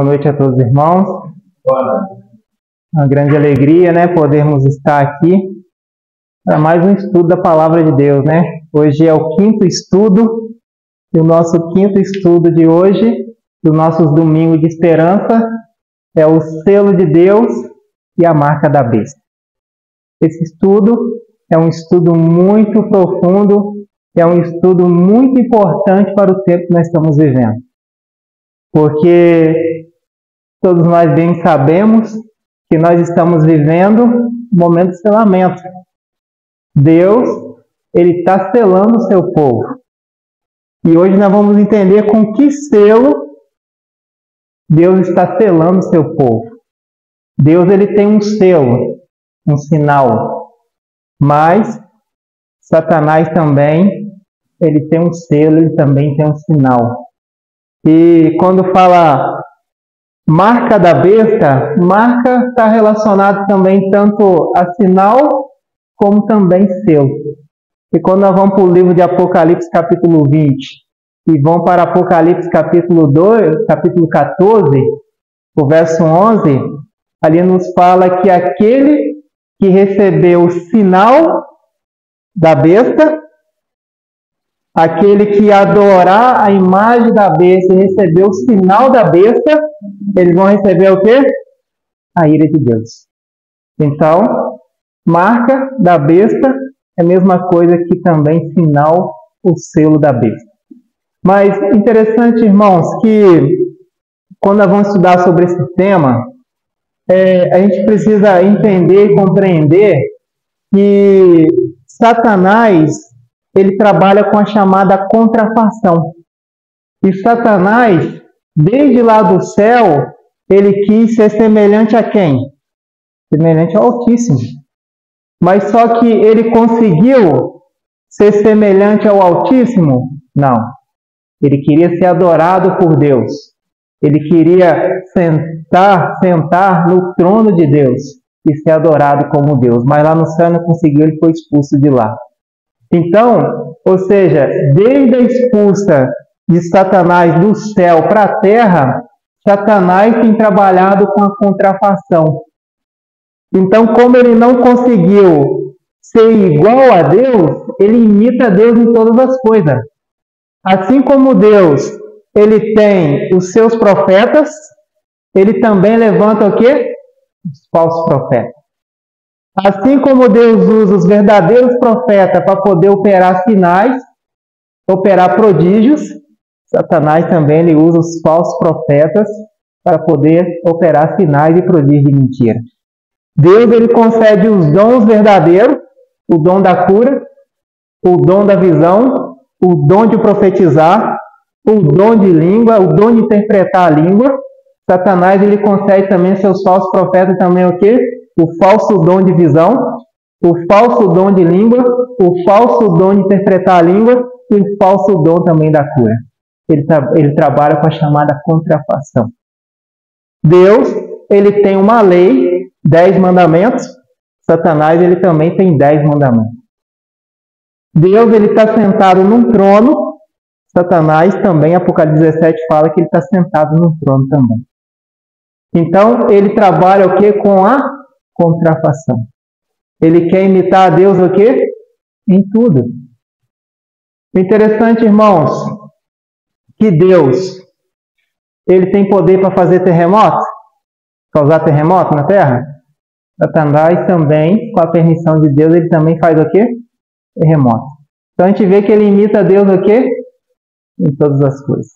Boa noite a todos os irmãos. Uma grande alegria, podermos estar aqui para mais um estudo da Palavra de Deus, Hoje é o quinto estudo, e o nosso quinto estudo de hoje, do nosso domingo de esperança, é o selo de Deus e a marca da besta. Esse estudo é um estudo muito profundo, é um estudo muito importante para o tempo que nós estamos vivendo. Porque todos nós bem sabemos que nós estamos vivendo um momento de selamento. Deus, Ele está selando o seu povo. E hoje nós vamos entender com que selo Deus está selando o seu povo. Deus, Ele tem um selo, um sinal. Mas Satanás também, ele tem um selo, ele também tem um sinal. E quando fala marca da besta, marca está relacionado também tanto a sinal como também selo. E quando nós vamos para o livro de Apocalipse capítulo 20 e vamos para Apocalipse capítulo 2, capítulo 14, o verso 11, ali nos fala que aquele que recebeu o sinal da besta, aquele que adorar a imagem da besta e receber o sinal da besta, eles vão receber o quê? A ira de Deus. Então, marca da besta é a mesma coisa que também sinal, o selo da besta. Mas interessante, irmãos, que quando nós vamos estudar sobre esse tema, a gente precisa entender e compreender que Satanás, ele trabalha com a chamada contrafação. E Satanás, desde lá do céu, ele quis ser semelhante a quem? Semelhante ao Altíssimo. Mas só que ele conseguiu ser semelhante ao Altíssimo? Não. Ele queria ser adorado por Deus. Ele queria sentar no trono de Deus e ser adorado como Deus. Mas lá no céu não conseguiu, ele foi expulso de lá. Então, ou seja, desde a expulsa de Satanás do céu para a terra, Satanás tem trabalhado com a contrafação. Então, como ele não conseguiu ser igual a Deus, ele imita Deus em todas as coisas. Assim como Deus, ele tem os seus profetas, ele também levanta o quê? Os falsos profetas. Assim como Deus usa os verdadeiros profetas para poder operar sinais, operar prodígios, Satanás também ele usa os falsos profetas para poder operar sinais e prodígios de mentira. Deus ele concede os dons verdadeiros, o dom da cura, o dom da visão, o dom de profetizar, o dom de língua, o dom de interpretar a língua. Satanás ele concede também seus falsos profetas também o quê? O falso dom de visão, o falso dom de língua, o falso dom de interpretar a língua e o falso dom também da cura. Ele trabalha com a chamada contrafação. Deus, ele tem uma lei, 10 mandamentos. Satanás, ele também tem 10 mandamentos. Deus, ele está sentado num trono. Satanás também, Apocalipse 17 fala que ele está sentado num trono também. Então, ele trabalha o quê? Com a contrafação. Ele quer imitar a Deus o quê? Em tudo. O interessante, irmãos, que Deus, ele tem poder para fazer terremoto? Causar terremoto na Terra? Satanás também, com a permissão de Deus, ele também faz o quê? Terremoto. Então a gente vê que ele imita Deus o quê? Em todas as coisas.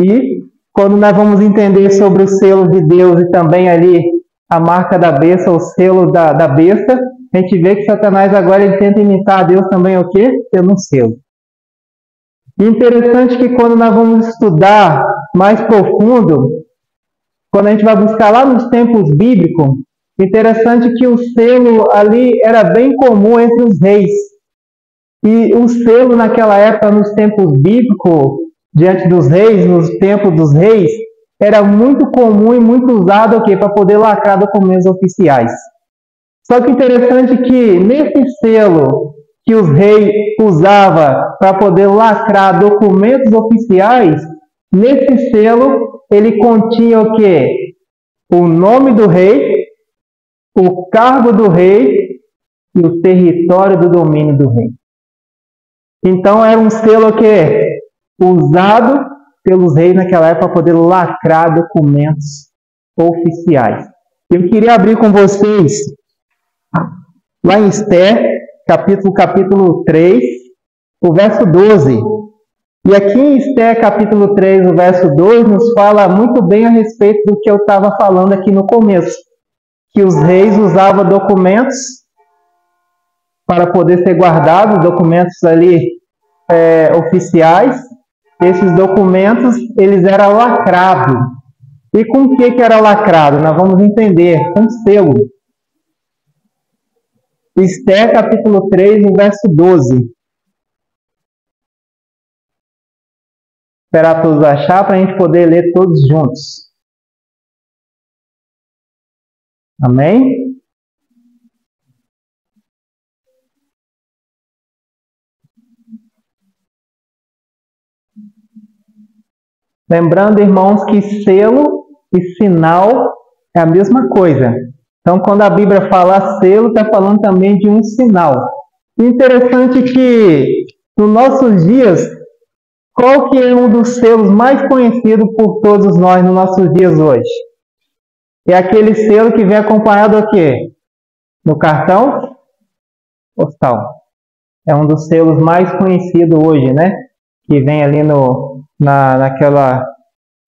E quando nós vamos entender sobre o selo de Deus e também ali a marca da besta, o selo da besta, a gente vê que Satanás agora ele tenta imitar a Deus também o quê? Pelo um selo. E interessante que quando nós vamos estudar mais profundo, quando a gente vai buscar lá nos tempos bíblicos, interessante que o selo ali era bem comum entre os reis. E o selo naquela época, nos tempos bíblicos, diante dos reis, nos tempos dos reis, era muito comum e muito usado para poder lacrar documentos oficiais. Só que interessante que nesse selo que os reis usavam para poder lacrar documentos oficiais, nesse selo ele continha o quê? O nome do rei, o cargo do rei e o território do domínio do rei. Então era um selo o quê? Usado pelos reis naquela época para poder lacrar documentos oficiais. Eu queria abrir com vocês lá em Esther, capítulo 3, o verso 12. E aqui em Esther, capítulo 3, o verso 2, nos fala muito bem a respeito do que eu estava falando aqui no começo. Que os reis usavam documentos para poder ser guardados, documentos ali oficiais. Esses documentos, eles eram lacrados. E com o que era lacrado? Nós vamos entender, com selo. Esther, capítulo 3, o verso 12. Esperar todos achar para a gente poder ler todos juntos. Amém? Lembrando, irmãos, que selo e sinal é a mesma coisa. Então, quando a Bíblia fala selo, está falando também de um sinal. Interessante que, nos nossos dias, qual que é um dos selos mais conhecidos por todos nós nos nossos dias hoje? É aquele selo que vem acompanhado do quê? No cartão postal. É um dos selos mais conhecidos hoje, né? Que vem ali naquela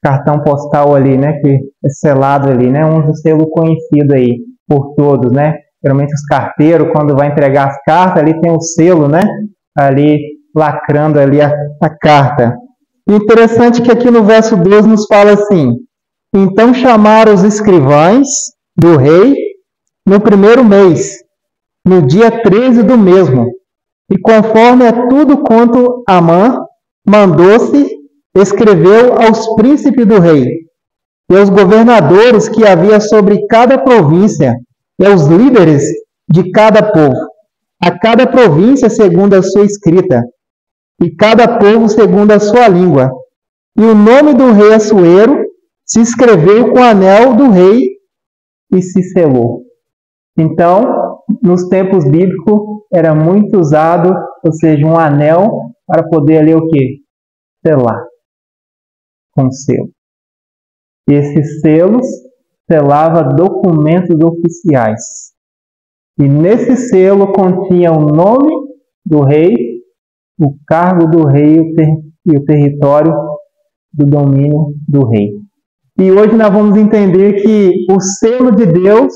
cartão postal ali, né? Que é selado ali, né? Um dos selos conhecidos aí por todos, né? Geralmente os carteiros, quando vai entregar as cartas, ali tem o selo, né? Ali lacrando ali a carta. Interessante que aqui no verso 12 nos fala assim: então chamaram os escrivães do rei no primeiro mês, no dia 13 do mesmo, e conforme a tudo quanto Amã mandou-se, escreveu aos príncipes do rei, e aos governadores que havia sobre cada província, e aos líderes de cada povo, a cada província segundo a sua escrita, e cada povo segundo a sua língua. E o nome do rei Assuero se escreveu com o anel do rei e se selou. Então, nos tempos bíblicos, era muito usado, ou seja, um anel para poder ali o quê? Selar com selo. E esses selos selavam documentos oficiais. E nesse selo continha o nome do rei, o cargo do rei e o território do domínio do rei. E hoje nós vamos entender que o selo de Deus,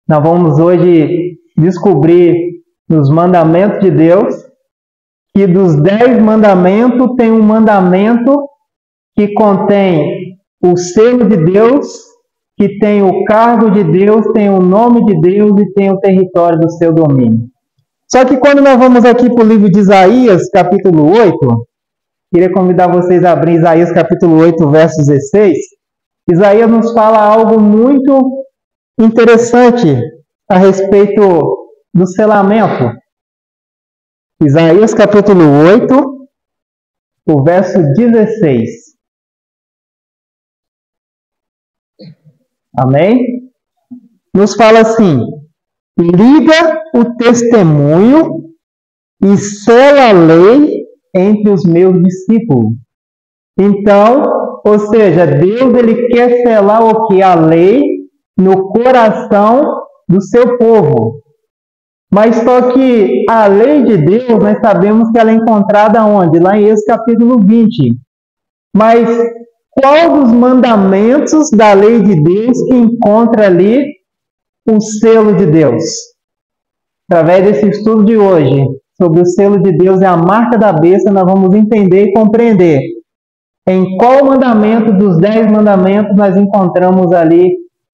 nós vamos hoje descobrir nos mandamentos de Deus, que dos 10 mandamentos tem um mandamento que contém o selo de Deus, que tem o cargo de Deus, tem o nome de Deus e tem o território do seu domínio. Só que quando nós vamos aqui para o livro de Isaías, capítulo 8, queria convidar vocês a abrir Isaías capítulo 8, verso 16. Isaías nos fala algo muito interessante a respeito do selamento. Isaías capítulo 8, o verso 16. Amém? Nos fala assim: liga o testemunho e sela a lei entre os meus discípulos. Então, ou seja, Deus ele quer selar o que? A lei no coração do seu povo. Mas só que a lei de Deus, nós sabemos que ela é encontrada onde? Lá em Êxodo capítulo 20. Mas qual dos mandamentos da lei de Deus que encontra ali o selo de Deus? Através desse estudo de hoje, sobre o selo de Deus e a marca da besta, nós vamos entender e compreender em qual mandamento dos 10 mandamentos nós encontramos ali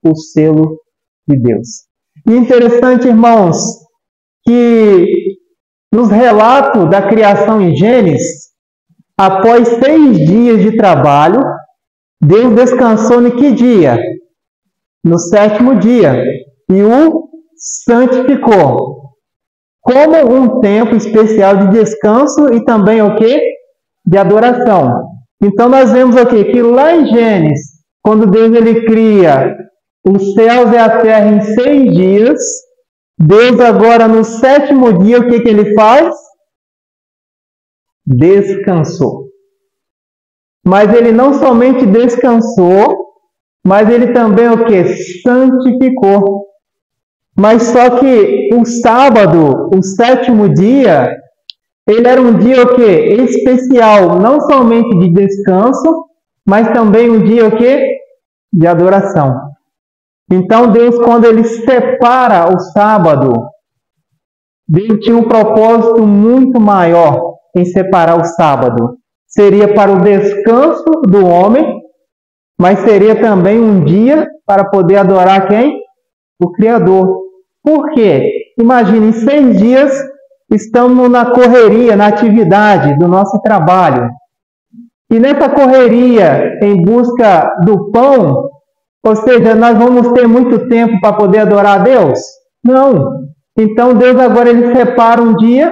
o selo de Deus. E interessante, irmãos, que nos relatos da criação em Gênesis, após 6 dias de trabalho, Deus descansou em que dia? No 7º dia. E o santificou. Como um tempo especial de descanso e também o quê? De adoração. Então nós vemos aqui que lá em Gênesis, quando Deus ele cria os céus e a terra em 6 dias, Deus agora no 7º dia, o que ele faz? Descansou. Mas ele não somente descansou, mas ele também o que? Santificou. Mas só que o sábado, o 7º dia, ele era um dia o que? Especial, não somente de descanso, mas também um dia o que? De adoração. Então Deus, quando ele separa o sábado, Deus tinha um propósito muito maior em separar o sábado. Seria para o descanso do homem, mas seria também um dia para poder adorar quem? O Criador. Por quê? Imagine, em 6 dias estamos na correria, na atividade do nosso trabalho. E nessa correria em busca do pão, ou seja, nós vamos ter muito tempo para poder adorar a Deus? Não. Então Deus agora ele separa um dia,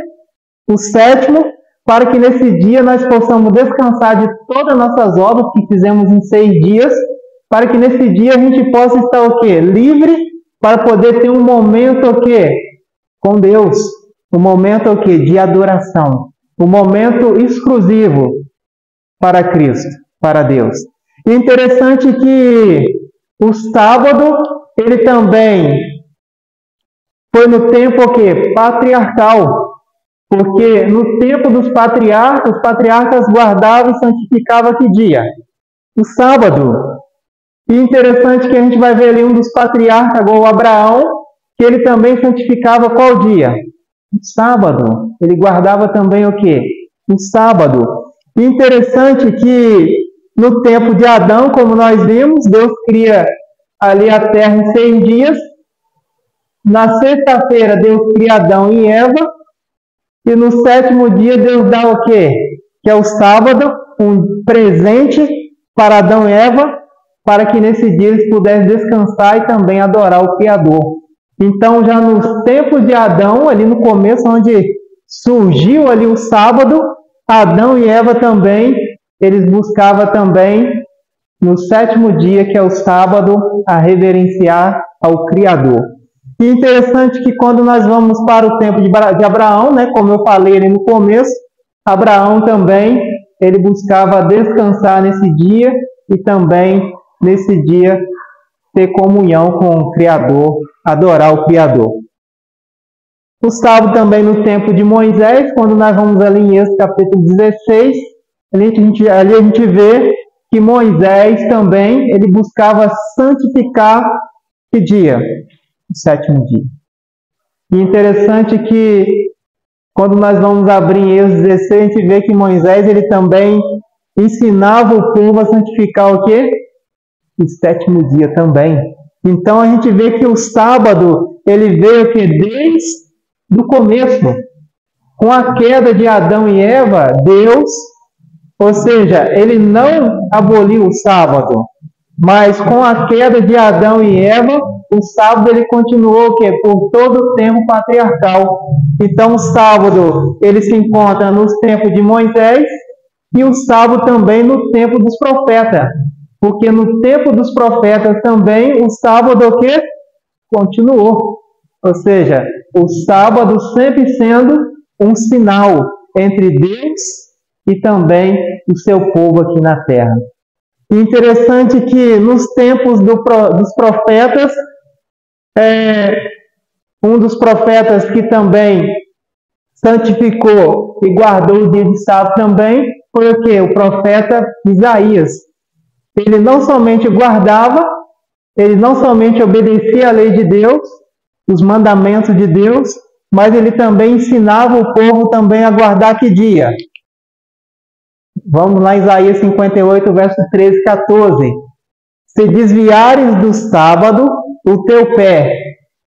o 7º, para que nesse dia nós possamos descansar de todas as nossas obras que fizemos em 6 dias, para que nesse dia a gente possa estar o quê? Livre, para poder ter um momento o quê? Com Deus. Um momento o quê? De adoração. Um momento exclusivo para Cristo, para Deus. E interessante que o sábado, ele também foi no tempo o quê? Patriarcal. Porque no tempo dos patriarcas, os patriarcas guardavam e santificavam que dia? O sábado. E interessante que a gente vai ver ali um dos patriarcas, igual Abraão, que ele também santificava qual dia? O sábado. Ele guardava também o quê? O sábado. E interessante que no tempo de Adão, como nós vimos, Deus cria ali a terra em 6 dias. Na sexta-feira, Deus cria Adão e Eva. E no 7º dia, Deus dá o quê? Que é o sábado, um presente para Adão e Eva, para que nesse dia eles pudessem descansar e também adorar o Criador. Então, já nos tempos de Adão, ali no começo, onde surgiu ali o sábado, Adão e Eva também, eles buscavam também, no 7º dia, que é o sábado, a reverenciar ao Criador. E interessante que quando nós vamos para o tempo de Abraão, né, como eu falei ali no começo, Abraão também, ele buscava descansar nesse dia e também nesse dia ter comunhão com o Criador, adorar o Criador. O sábado também no tempo de Moisés, quando nós vamos ali em Êxodo capítulo 16, ali a gente vê que Moisés também, ele buscava santificar que dia? O 7º dia. E interessante que quando nós vamos abrir em Êxodo 16, a gente vê que Moisés ele também ensinava o povo a santificar o quê? O 7º dia também. Então a gente vê que o sábado ele veio que desde o começo, com a queda de Adão e Eva, Deus, ou seja, ele não aboliu o sábado, mas com a queda de Adão e Eva, o sábado ele continuou o quê? Por todo o tempo patriarcal. Então o sábado ele se encontra nos tempos de Moisés e o sábado também no tempo dos profetas. Porque no tempo dos profetas também o sábado o quê? Continuou. Ou seja, o sábado sempre sendo um sinal entre Deus e também o seu povo aqui na terra. E interessante que nos tempos dos profetas, um dos profetas que também santificou e guardou o dia de sábado também foi o quê? O profeta Isaías. Ele não somente guardava, ele não somente obedecia à lei de Deus, os mandamentos de Deus, mas ele também ensinava o povo também a guardar que dia? Vamos lá em Isaías 58, verso 13 e 14. Se desviares do sábado o teu pé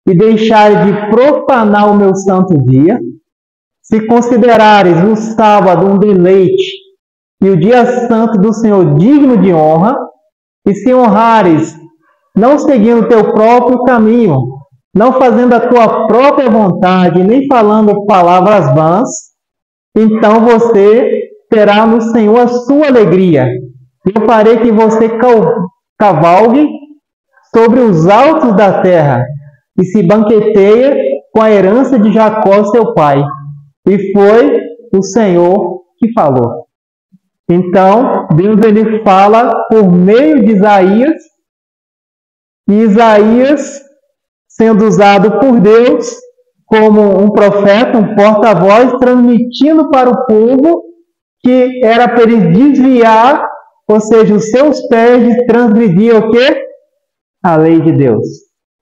e deixares de profanar o meu santo dia, se considerares o sábado um deleite e o dia santo do Senhor digno de honra, e se honrares, não seguindo o teu próprio caminho, não fazendo a tua própria vontade, nem falando palavras vãs, então você será no Senhor a sua alegria. Eu farei que você cavalgue sobre os altos da terra e se banqueteia com a herança de Jacó, seu pai. E foi o Senhor que falou. Então, Deus ele fala por meio de Isaías, e Isaías, sendo usado por Deus como um profeta, um porta-voz, transmitindo para o povo que era para ele desviar, ou seja, os seus pés de transgredir o quê? A lei de Deus.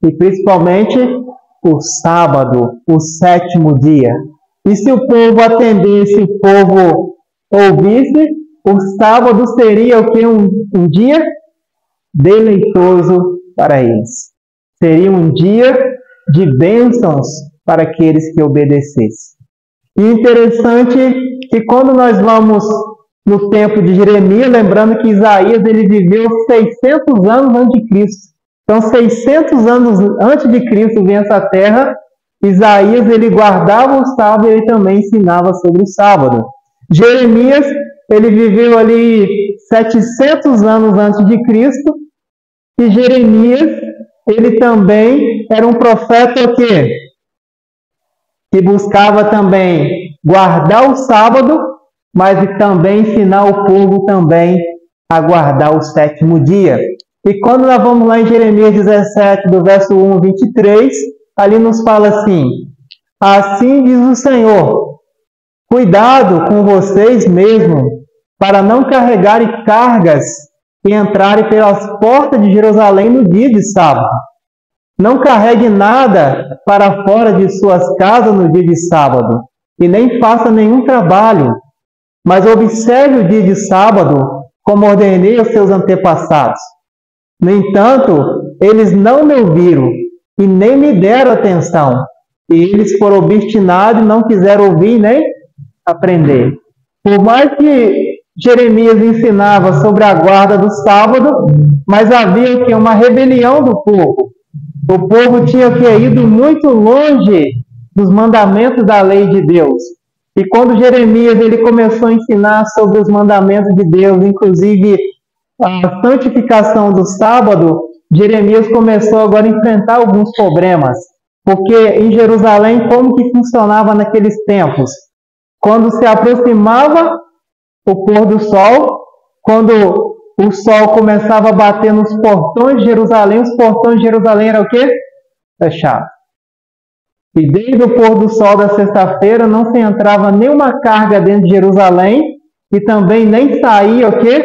E principalmente o sábado, o sétimo dia. E se o povo atendesse, o povo ouvisse, o sábado seria o quê? Um dia deleitoso para eles. Seria um dia de bênçãos para aqueles que obedecessem. E interessante que quando nós vamos no tempo de Jeremias, lembrando que Isaías ele viveu 600 anos antes de Cristo. Então, 600 anos antes de Cristo vir a essa terra, Isaías ele guardava o sábado e ele também ensinava sobre o sábado. Jeremias ele viveu ali 700 anos antes de Cristo, e Jeremias ele também era um profeta o quê? Que buscava também guardar o sábado, mas também ensinar o povo também a guardar o sétimo dia. E quando nós vamos lá em Jeremias 17, do verso 1 ao 23, ali nos fala assim: assim diz o Senhor, cuidado com vocês mesmos, para não carregarem cargas e entrarem pelas portas de Jerusalém no dia de sábado. Não carregue nada para fora de suas casas no dia de sábado, e nem faça nenhum trabalho, mas observe o dia de sábado, como ordenei aos seus antepassados. No entanto, eles não me ouviram e nem me deram atenção, e eles foram obstinados e não quiseram ouvir nem aprender. Por mais que Jeremias ensinava sobre a guarda do sábado, mas havia que uma rebelião do povo. O povo tinha ido muito longe dos mandamentos da lei de Deus. E quando Jeremias ele começou a ensinar sobre os mandamentos de Deus, inclusive a santificação do sábado, Jeremias começou agora a enfrentar alguns problemas. Porque em Jerusalém, como que funcionava naqueles tempos? Quando se aproximava o pôr do sol, quando o sol começava a bater nos portões de Jerusalém, os portões de Jerusalém eram o quê? Fechados. E desde o pôr do sol da sexta-feira não se entrava nenhuma carga dentro de Jerusalém e também nem saía o quê?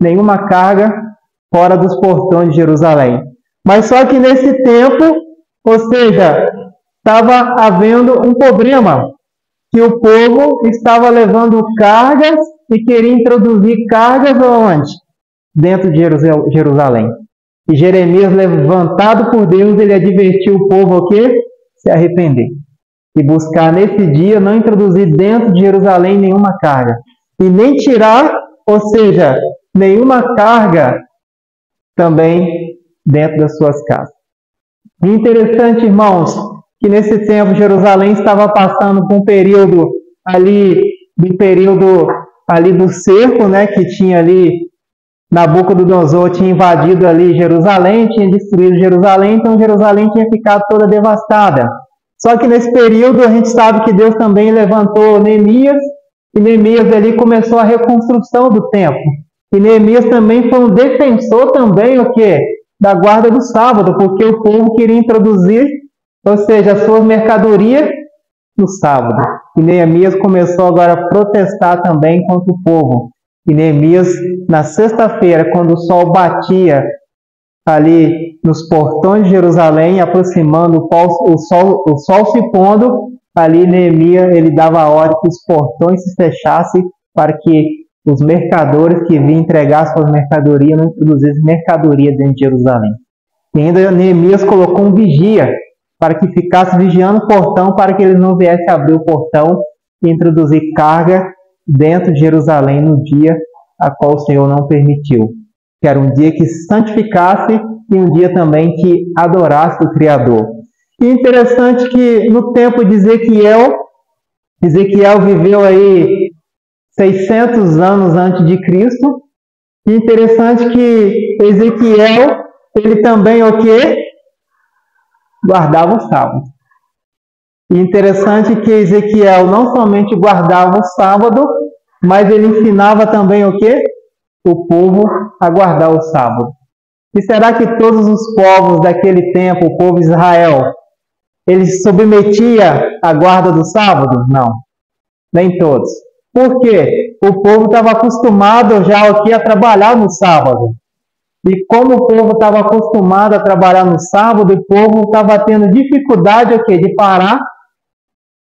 Nenhuma carga fora dos portões de Jerusalém. Mas só que nesse tempo, ou seja, estava havendo um problema, que o povo estava levando cargas e queria introduzir cargas aonde? Dentro de Jerusalém. E Jeremias, levantado por Deus, ele advertiu o povo o quê? Se arrepender. E buscar nesse dia não introduzir dentro de Jerusalém nenhuma carga. E nem tirar, ou seja, nenhuma carga também dentro das suas casas. E interessante, irmãos, que nesse tempo Jerusalém estava passando por um período ali do cerco, né, que tinha ali, Nabucodonosor tinha invadido ali Jerusalém, tinha destruído Jerusalém, então Jerusalém tinha ficado toda devastada. Só que nesse período a gente sabe que Deus também levantou Neemias, e Neemias ali começou a reconstrução do templo. E Neemias também foi um defensor também, o quê? Da guarda do sábado, porque o povo queria introduzir, ou seja, as suas mercadorias no sábado. E Neemias começou agora a protestar também contra o povo. E Neemias, na sexta-feira, quando o sol batia ali nos portões de Jerusalém, aproximando o sol se pondo, ali Neemias ele dava a ordem que os portões se fechassem para que os mercadores que vinham entregar suas mercadorias não introduzissem mercadoria dentro de Jerusalém. E ainda Neemias colocou um vigia para que ficasse vigiando o portão para que eles não viessem abrir o portão e introduzir carga dentro de Jerusalém no dia a qual o Senhor não permitiu. Que era um dia que santificasse e um dia também que adorasse o Criador. E interessante que no tempo de Ezequiel viveu aí 600 anos antes de Cristo. E interessante que Ezequiel, ele também o quê? Guardava o sábado. E interessante que Ezequiel não somente guardava o sábado, mas ele ensinava também o quê? O povo a guardar o sábado. E será que todos os povos daquele tempo, o povo de Israel, ele se submetia à guarda do sábado? Não, nem todos. Por quê? O povo estava acostumado já aqui a trabalhar no sábado. E como o povo estava acostumado a trabalhar no sábado, o povo estava tendo dificuldade aqui, de parar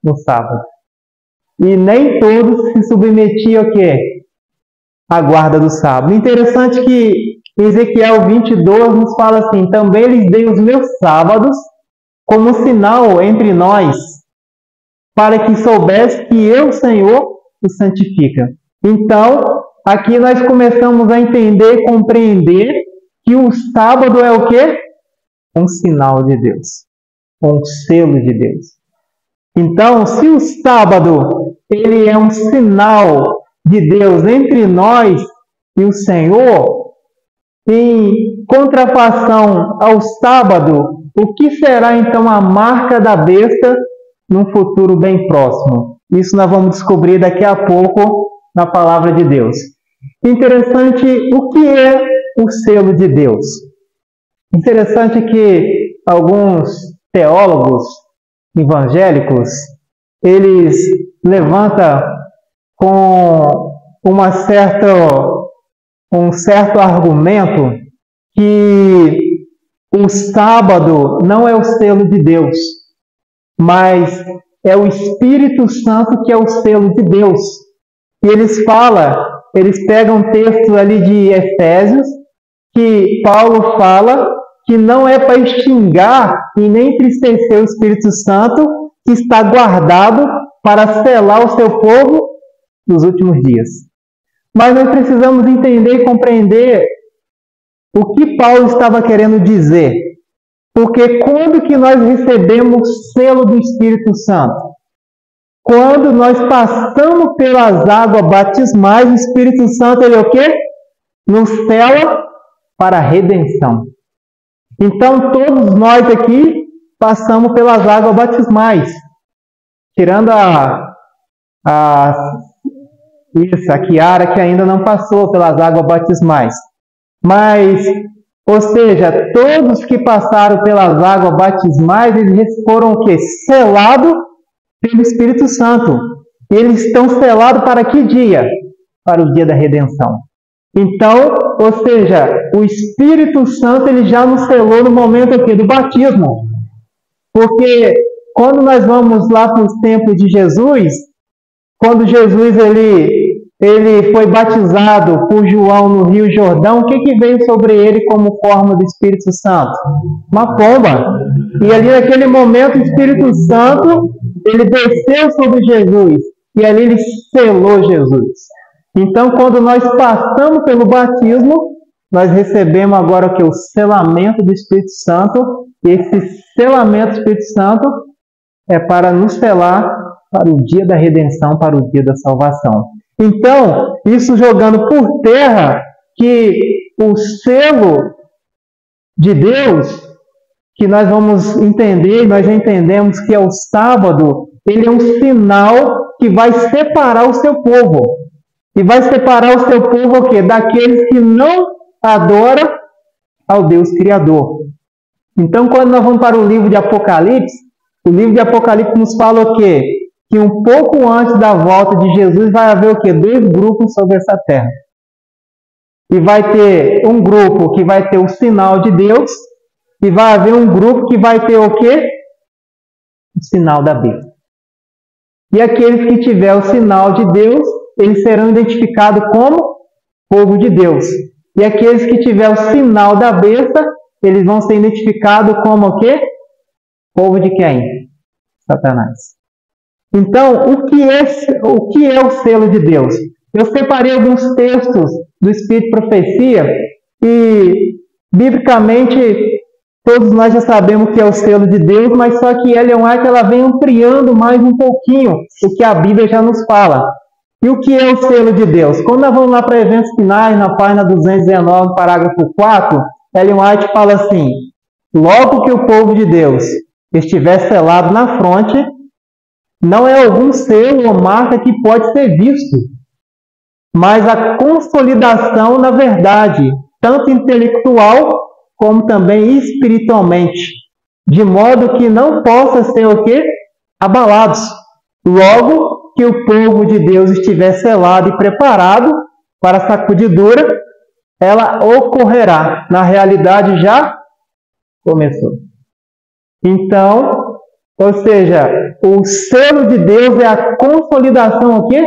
no sábado. E nem todos se submetiam aqui à guarda do sábado. Interessante que Ezequiel 22 nos fala assim: também lhes dei os meus sábados como sinal entre nós, para que soubesse que eu, Senhor, o santifica. Então, aqui nós começamos a entender e compreender que o sábado é o quê? Um sinal de Deus, um selo de Deus. Então, se o sábado ele é um sinal de Deus entre nós e o Senhor, em contrafação ao sábado, o que será então a marca da besta num futuro bem próximo? Isso nós vamos descobrir daqui a pouco na palavra de Deus. Interessante, o que é o selo de Deus? Interessante que alguns teólogos evangélicos, eles levantam com um certo argumento que o sábado não é o selo de Deus, mas é o Espírito Santo que é o selo de Deus. E eles pegam um texto ali de Efésios, que Paulo fala que não é para extinguir e nem entristecer o Espírito Santo, que está guardado para selar o seu povo nos últimos dias. Mas nós precisamos entender e compreender o que Paulo estava querendo dizer. Porque quando que nós recebemos o selo do Espírito Santo? Quando nós passamos pelas águas batismais, o Espírito Santo, ele é o quê? Nos sela para a redenção. Então, todos nós aqui passamos pelas águas batismais. Tirando a Kiara, que ainda não passou pelas águas batismais. Mas, ou seja, todos que passaram pelas águas batismais, eles foram o quê? Selados pelo Espírito Santo. E eles estão selados para que dia? Para o dia da redenção. Então, ou seja, o Espírito Santo ele já nos selou no momento aqui do batismo. Porque quando nós vamos lá para os templos de Jesus, quando Jesus ele foi batizado por João no Rio Jordão, o que veio sobre ele como forma do Espírito Santo? Uma pomba. E ali naquele momento o Espírito Santo ele desceu sobre Jesus e ali ele selou Jesus. Então, quando nós passamos pelo batismo, nós recebemos agora o que? O selamento do Espírito Santo. E esse selamento do Espírito Santo é para nos selar para o dia da redenção, para o dia da salvação. Então, isso jogando por terra que o selo de Deus, que nós vamos entender, nós já entendemos que é o sábado, ele é um sinal que vai separar o seu povo. E vai separar o seu povo o quê? Daqueles que não adoram ao Deus Criador. Então, quando nós vamos para o livro de Apocalipse, o livro de Apocalipse nos fala o quê? Que um pouco antes da volta de Jesus vai haver o quê? 2 grupos sobre essa terra. E vai ter um grupo que vai ter o sinal de Deus, e vai haver um grupo que vai ter o quê? O sinal da besta. E aqueles que tiver o sinal de Deus, eles serão identificados como povo de Deus. E aqueles que tiver o sinal da besta, eles vão ser identificados como o quê? Povo de quem? Satanás. Então, o que é o selo de Deus? Eu separei alguns textos do Espírito de Profecia e, biblicamente, todos nós já sabemos o que é o selo de Deus, mas só que Ellen White ela vem ampliando mais um pouquinho o que a Bíblia já nos fala. E o que é o selo de Deus? Quando nós vamos lá para eventos finais, na página 219, parágrafo 4, Ellen White fala assim: logo que o povo de Deus estiver selado na fronte, não é algum selo ou marca que pode ser visto, mas a consolidação na verdade, tanto intelectual como também espiritualmente, de modo que não possa ser o quê? Abalados. Logo que o povo de Deus estiver selado e preparado para a sacudidura, ela ocorrerá. Na realidade, já começou. Então, ou seja, o selo de Deus é a consolidação o quê?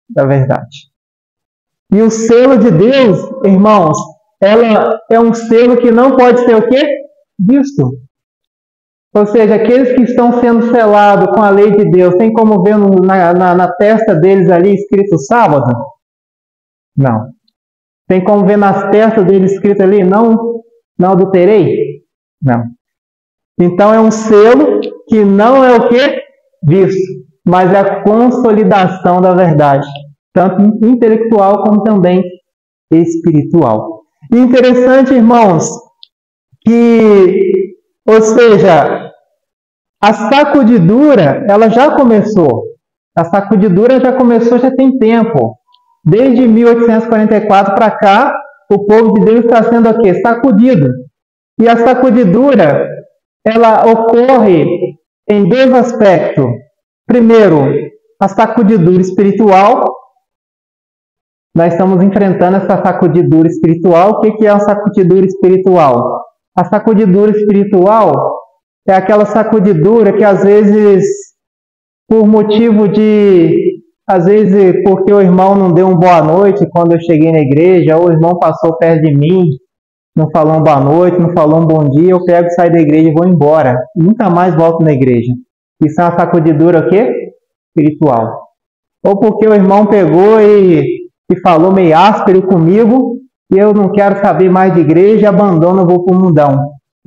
Da verdade. E o selo de Deus, irmãos, ela é um selo que não pode ser o quê? Visto. Ou seja, aqueles que estão sendo selados com a lei de Deus, tem como ver na testa deles ali escrito sábado? Não. Tem como ver nas testas deles escrito ali, não adulterei? Não. Então é um selo que não é o quê? Visto, mas é a consolidação da verdade, tanto intelectual como também espiritual. E interessante, irmãos, que, ou seja, a sacudidura, ela já começou. A sacudidura já começou, já tem tempo. Desde 1844 para cá, o povo de Deus está sendo o quê? Sacudido. E a sacudidura, ela ocorre em dois aspectos. Primeiro, a sacudidura espiritual. Nós estamos enfrentando essa sacudidura espiritual. O que é a sacudidura espiritual? A sacudidura espiritual é aquela sacudidura que às vezes, por motivo de... Às vezes porque o irmão não deu uma boa noite quando eu cheguei na igreja, ou o irmão passou perto de mim, não falou uma boa noite, não falou um bom dia, eu pego, saio da igreja e vou embora. Nunca mais volto na igreja. Isso é uma sacudidura o quê? Espiritual. Ou porque o irmão pegou e falou meio áspero comigo, e eu não quero saber mais de igreja, abandono, vou para o mundão.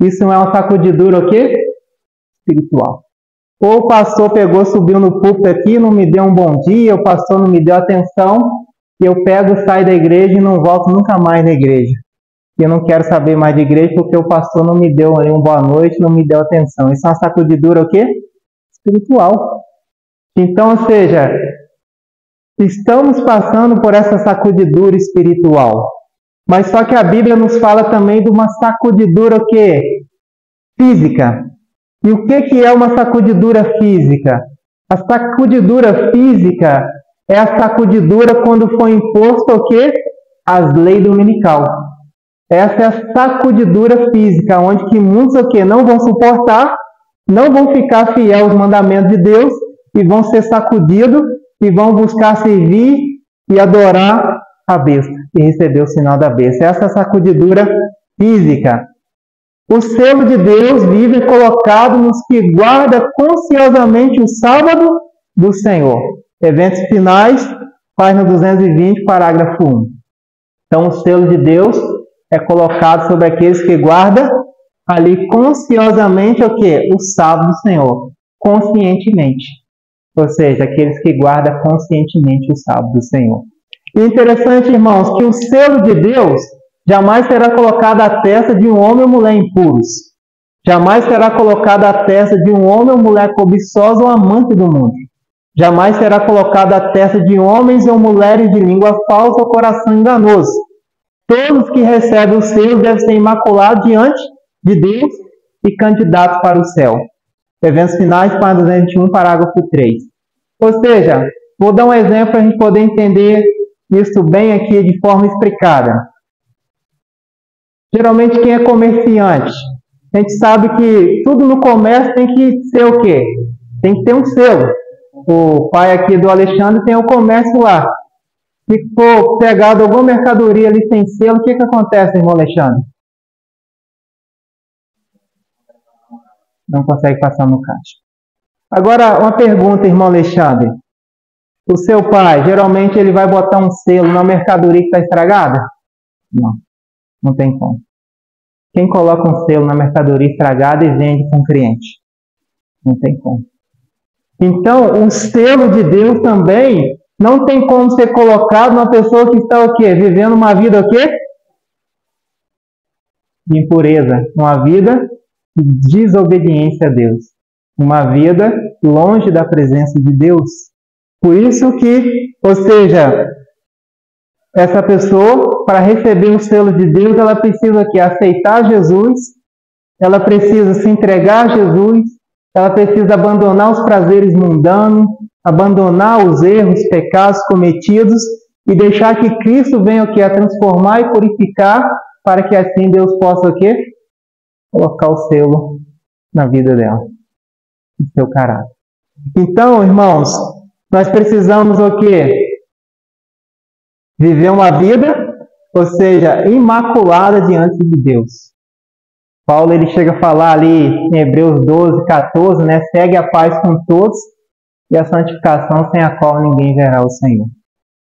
Isso não é uma sacudidura o quê? Espiritual. Ou o pastor pegou, subiu no púlpito aqui, não me deu um bom dia, o pastor não me deu atenção, e eu pego, saio da igreja e não volto nunca mais na igreja. Eu não quero saber mais de igreja porque o pastor não me deu aí uma boa noite, não me deu atenção. Isso é uma sacudidura o quê? Espiritual. Então, ou seja, estamos passando por essa sacudidura espiritual. Mas só que a Bíblia nos fala também de uma sacudidura o quê? Física. E o que é uma sacudidura física? A sacudidura física é a sacudidura quando foi imposto o quê? As leis dominical. Essa é a sacudidura física, onde que muitos o quê? Não vão suportar, não vão ficar fiéis aos mandamentos de Deus e vão ser sacudidos e vão buscar servir e adorar a besta e receber o sinal da besta. Essa é a sacudidura física. O selo de Deus vive colocado nos que guarda consciosamente o sábado do Senhor. Eventos finais, página 220, parágrafo 1. Então, o selo de Deus é colocado sobre aqueles que guardam ali consciosamente o quê? O sábado do Senhor. Conscientemente. Ou seja, aqueles que guardam conscientemente o sábado do Senhor. E interessante, irmãos, que o selo de Deus jamais será colocado à testa de um homem ou mulher impuros. Jamais será colocado à testa de um homem ou mulher cobiçosa ou amante do mundo. Jamais será colocado à testa de homens ou mulheres de língua falsa ou coração enganoso. Todos que recebem o selo devem ser imaculados diante de Deus e candidatos para o céu. Eventos finais, página 221, parágrafo 3. Ou seja, vou dar um exemplo para a gente poder entender isso bem aqui de forma explicada. Geralmente quem é comerciante, a gente sabe que tudo no comércio tem que ser o quê? Tem que ter um selo. O pai aqui do Alexandre tem o comércio lá. Se for pegado alguma mercadoria ali sem selo, o que acontece, irmão Alexandre? Não consegue passar no caixa. Agora, uma pergunta, irmão Alexandre. O seu pai, geralmente ele vai botar um selo na mercadoria que está estragada? Não, não tem como. Quem coloca um selo na mercadoria estragada e vende para um cliente? Não tem como. Então, o selo de Deus também Não tem como ser colocado uma pessoa que está o quê? Vivendo uma vida o quê? De impureza, uma vida de desobediência a Deus, uma vida longe da presença de Deus. Por isso que, ou seja, essa pessoa, para receber o selo de Deus, ela precisa o quê? Aceitar Jesus, ela precisa se entregar a Jesus, ela precisa abandonar os prazeres mundanos, abandonar os erros, pecados cometidos e deixar que Cristo venha o quê? A transformar e purificar, para que assim Deus possa o quê? Colocar o selo na vida dela, no seu caráter. Então, irmãos, nós precisamos o quê? Viver uma vida, ou seja, imaculada diante de Deus. Paulo ele chega a falar ali em Hebreus 12, 14, né? Segue a paz com todos e a santificação sem a qual ninguém verá o Senhor.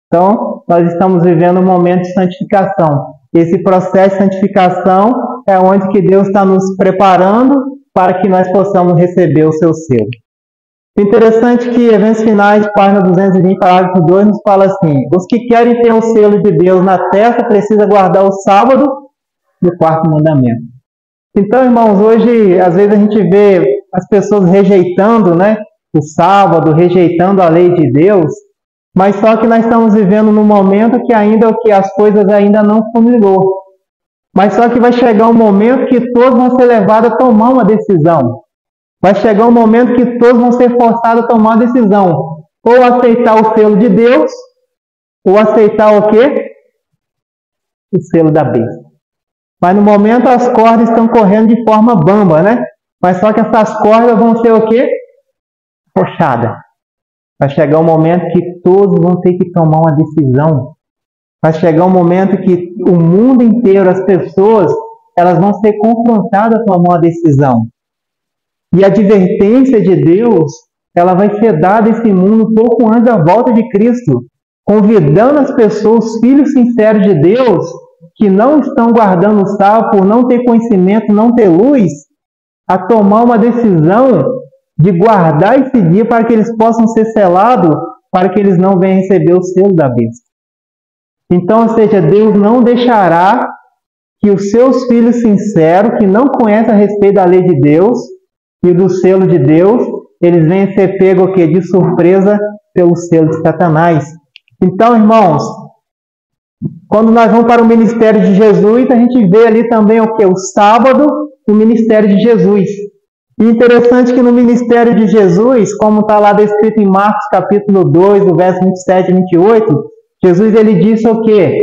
Então, nós estamos vivendo um momento de santificação. Esse processo de santificação é onde que Deus está nos preparando para que nós possamos receber o seu selo. Interessante que Eventos Finais, página 220, parágrafo 2, nos fala assim: os que querem ter o selo de Deus na testa precisam guardar o sábado do quarto mandamento. Então, irmãos, hoje, às vezes a gente vê as pessoas rejeitando, né, o sábado, rejeitando a lei de Deus, mas só que nós estamos vivendo num momento que ainda o que as coisas ainda não funilou. Mas só que vai chegar um momento que todos vão ser levados a tomar uma decisão. Vai chegar um momento que todos vão ser forçados a tomar uma decisão. Ou aceitar o selo de Deus, ou aceitar o quê? O selo da besta. Mas no momento as cordas estão correndo de forma bamba, né? Mas só que essas cordas vão ser o quê? Puxadas. Vai chegar um momento que todos vão ter que tomar uma decisão. Vai chegar um momento que o mundo inteiro, as pessoas, elas vão ser confrontadas a tomar uma decisão. E a advertência de Deus, ela vai ser dada a esse mundo pouco antes da volta de Cristo, convidando as pessoas, os filhos sinceros de Deus, que não estão guardando o sábado por não ter conhecimento, não ter luz, a tomar uma decisão de guardar esse dia para que eles possam ser selados, para que eles não venham receber o selo da besta. Então, ou seja, Deus não deixará que os seus filhos sinceros, que não conhecem a respeito da lei de Deus e do selo de Deus, eles venham ser pegos o quê? De surpresa pelo selo de Satanás. Então, irmãos, quando nós vamos para o ministério de Jesus, a gente vê ali também o quê? O sábado, o ministério de Jesus. E interessante que no ministério de Jesus, como está lá descrito em Marcos capítulo 2, do verso 27 e 28, Jesus ele disse o quê?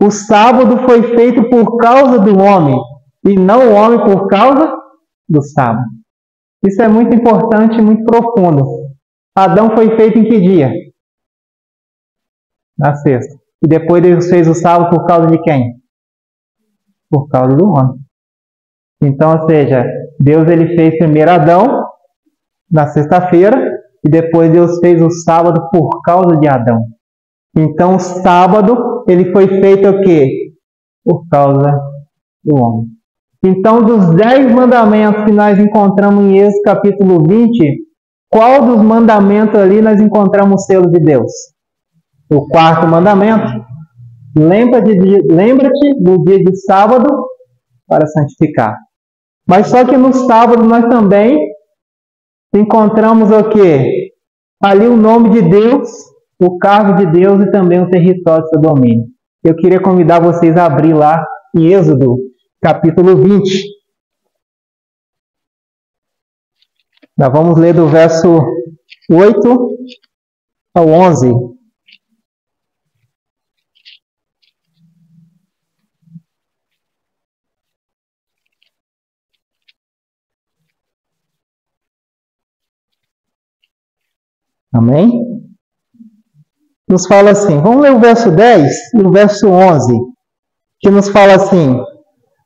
O sábado foi feito por causa do homem, e não o homem por causa do sábado. Isso é muito importante e muito profundo. Adão foi feito em que dia? Na sexta. E depois Deus fez o sábado por causa de quem? Por causa do homem. Então, ou seja, Deus ele fez primeiro Adão na sexta-feira e depois Deus fez o sábado por causa de Adão. Então, o sábado ele foi feito o quê? Por causa do homem. Então, dos 10 mandamentos que nós encontramos em Êxodo capítulo 20, qual dos mandamentos ali nós encontramos o selo de Deus? O quarto mandamento. Lembra-te do dia de sábado para santificar. Mas só que no sábado nós também encontramos o quê? Ali o nome de Deus, o cargo de Deus e também o território do seu domínio. Eu queria convidar vocês a abrir lá em Êxodo, capítulo 20. Nós vamos ler do verso 8 ao 11. Amém? Nos fala assim, vamos ler o verso 10 e o verso 11, que nos fala assim: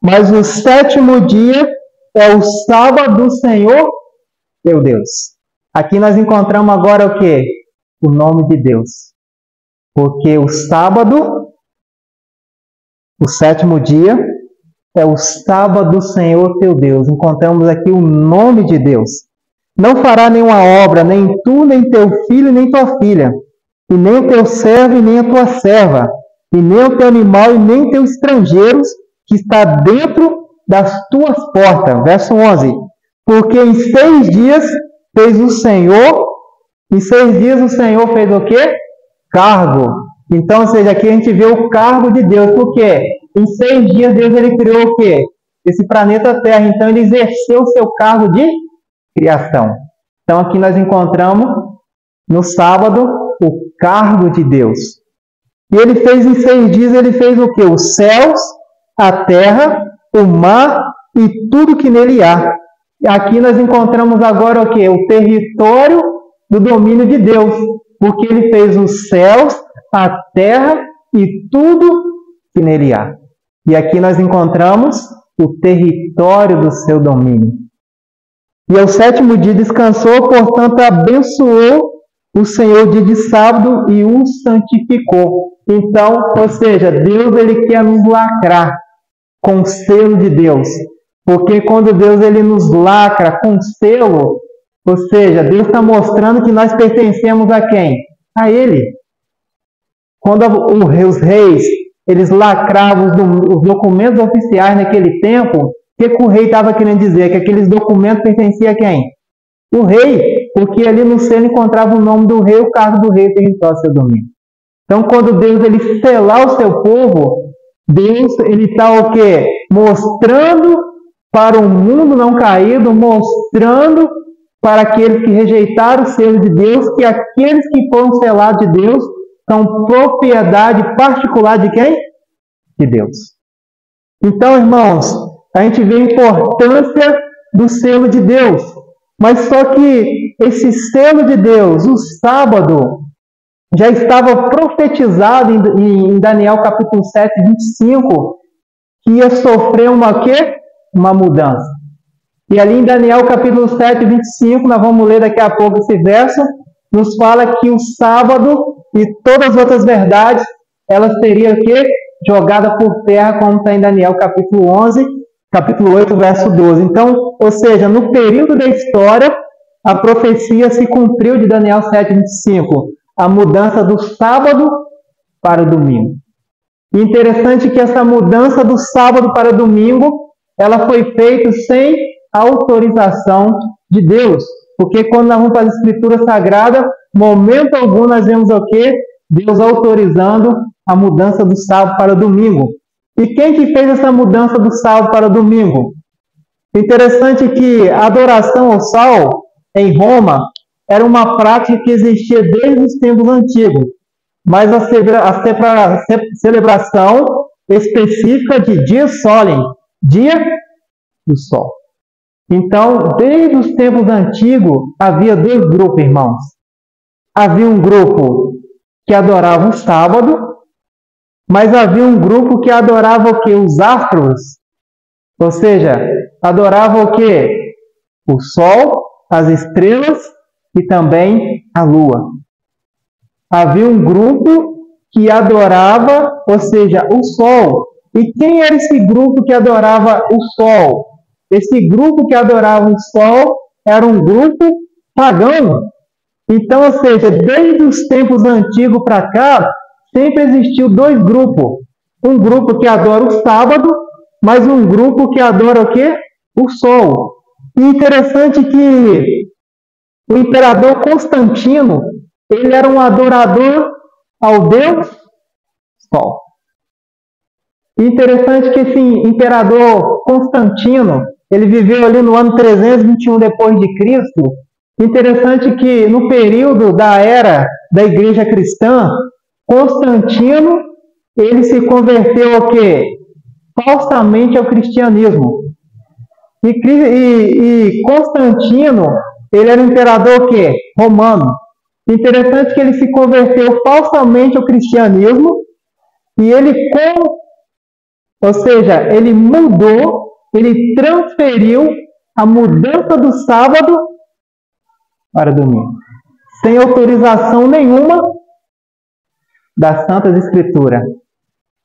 mas o sétimo dia é o sábado do Senhor, teu Deus. Aqui nós encontramos agora o quê? O nome de Deus. Porque o sábado, o sétimo dia, é o sábado do Senhor, teu Deus. Encontramos aqui o nome de Deus. Não fará nenhuma obra, nem tu, nem teu filho, nem tua filha, e nem o teu servo, e nem a tua serva, e nem o teu animal, e nem teus estrangeiros, que está dentro das tuas portas. Verso 11. Porque em 6 dias fez o Senhor, em 6 dias o Senhor fez o quê? Cargo. Então, ou seja, aqui a gente vê o cargo de Deus. Por quê? Em 6 dias Deus ele criou o quê? Esse planeta Terra. Então, ele exerceu o seu cargo de criação. Então, aqui nós encontramos, no sábado, o cargo de Deus. E ele fez em 6 dias, ele fez o quê? Os céus, a terra, o mar e tudo que nele há. E aqui nós encontramos agora o quê? O território do domínio de Deus. Porque ele fez os céus, a terra e tudo que nele há. E aqui nós encontramos o território do seu domínio. E ao 7º dia descansou, portanto abençoou o Senhor o dia de sábado e o santificou. Então, ou seja, Deus ele quer nos lacrar com o selo de Deus. Porque quando Deus ele nos lacra com selo, ou seja, Deus está mostrando que nós pertencemos a quem? A Ele. Quando os reis eles lacravam os documentos oficiais naquele tempo, o que o rei estava querendo dizer? Que aqueles documentos pertenciam a quem? O rei, porque ali no selo encontrava o nome do rei, o cargo do rei, o território do seu domínio. Então, quando Deus ele selar o seu povo, Deus ele está o quê? Mostrando para o mundo não caído, mostrando para aqueles que rejeitaram o selo de Deus, que aqueles que foram selados de Deus são propriedade particular de quem? De Deus. Então, irmãos, a gente vê a importância do selo de Deus. Mas só que esse selo de Deus, o sábado, já estava profetizado em Daniel capítulo 7, 25, que ia sofrer uma mudança. E ali em Daniel capítulo 7, 25, nós vamos ler daqui a pouco esse verso, nos fala que o sábado e todas as outras verdades, elas seriam o quê? Jogadas por terra, como está em Daniel capítulo 11, capítulo 8, verso 12. Então, ou seja, no período da história, a profecia se cumpriu de Daniel 7, 25. A mudança do sábado para o domingo. E interessante que essa mudança do sábado para o domingo, ela foi feita sem autorização de Deus. Porque quando nós vamos para a Escritura Sagrada, momento algum nós vemos o quê? Deus autorizando a mudança do sábado para o domingo. E quem que fez essa mudança do sábado para o domingo? Interessante que a adoração ao sol em Roma era uma prática que existia desde os tempos antigos, mas a celebração específica de dia solemne, dia do sol. Então, desde os tempos antigos, havia 2 grupos, irmãos. Havia um grupo que adorava o sábado, mas havia um grupo que adorava o quê? Os astros. Ou seja, adorava o quê? O sol, as estrelas e também a lua. Havia um grupo que adorava, ou seja, o sol. E quem era esse grupo que adorava o sol? Esse grupo que adorava o sol era um grupo pagão. Então, ou seja, desde os tempos antigos para cá, sempre existiu 2 grupos. Um grupo que adora o sábado, mas um grupo que adora o quê? O sol. E interessante que o imperador Constantino, ele era um adorador ao Deus Sol. E interessante que esse imperador Constantino, ele viveu ali no ano 321 depois de Cristo. Interessante que no período da era da igreja cristã, Constantino, ele se converteu ao quê? Falsamente ao cristianismo. E Constantino, ele era um imperador o quê? Romano. Interessante que ele se converteu falsamente ao cristianismo e ele, ou seja, ele mudou, ele transferiu a mudança do sábado para domingo, sem autorização nenhuma das Santas Escrituras,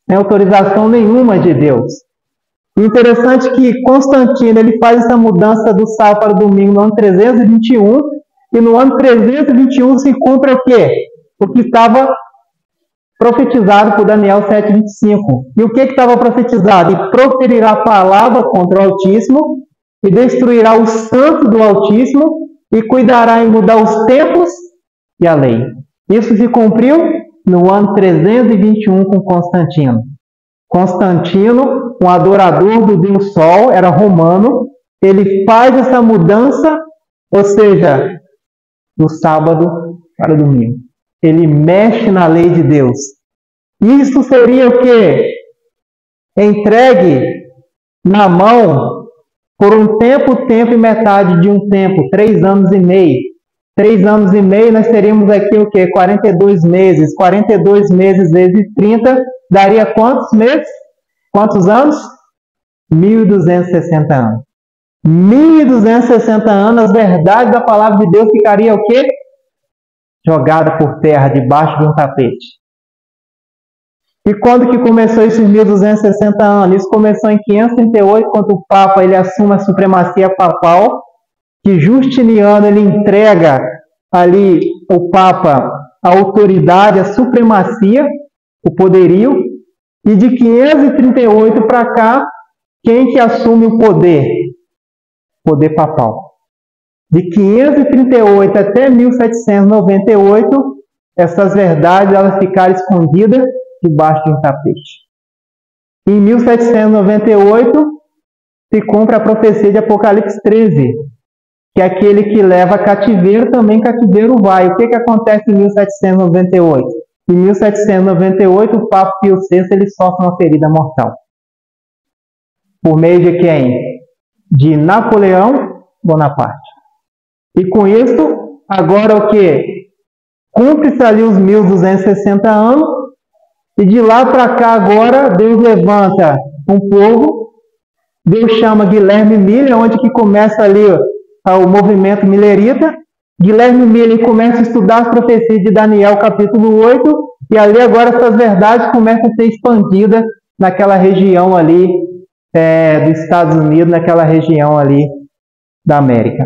sem autorização nenhuma de Deus. Interessante que Constantino ele faz essa mudança do sábado para o domingo no ano 321, e no ano 321 se cumpre o quê? o que estava profetizado por Daniel 7,25. E o que estava profetizado? E proferirá palavra contra o Altíssimo, e destruirá o santo do Altíssimo, e cuidará em mudar os tempos e a lei. Isso se cumpriu no ano 321 com Constantino. Constantino, um adorador do Deus Sol, era romano, ele faz essa mudança, ou seja, do sábado para o domingo. Ele mexe na lei de Deus. Isso seria o quê? Entregue na mão por um tempo e metade de um tempo, 3 anos e meio. 3 anos e meio, nós teríamos aqui o quê? 42 meses. 42 meses vezes 30, daria quantos meses? Quantos anos? 1.260 anos. 1.260 anos, as verdades da palavra de Deus ficaria o quê? Jogada por terra, debaixo de um tapete. E quando que começou esses 1.260 anos? Isso começou em 538, quando o Papa ele assume a supremacia papal, que Justiniano ele entrega ali o Papa a autoridade, a supremacia, o poderio, e de 538 para cá, quem que assume o poder? Poder papal. De 538 até 1798, essas verdades elas ficaram escondidas debaixo de um tapete. Em 1798, se cumpre a profecia de Apocalipse 13, que é aquele que leva cativeiro, também cativeiro vai. O que acontece em 1798? Em 1798, o Papa Pio VI ele sofre uma ferida mortal. Por meio de quem? De Napoleão Bonaparte. E com isso, agora o que? Cumpre-se ali os 1.260 anos, e de lá para cá agora, Deus levanta um povo, Deus chama Guilherme Miller, onde que começa ali o movimento millerita. Guilherme Miller começa a estudar as profecias de Daniel, capítulo 8, e ali agora essas verdades começam a ser expandidas naquela região ali dos Estados Unidos, naquela região ali da América.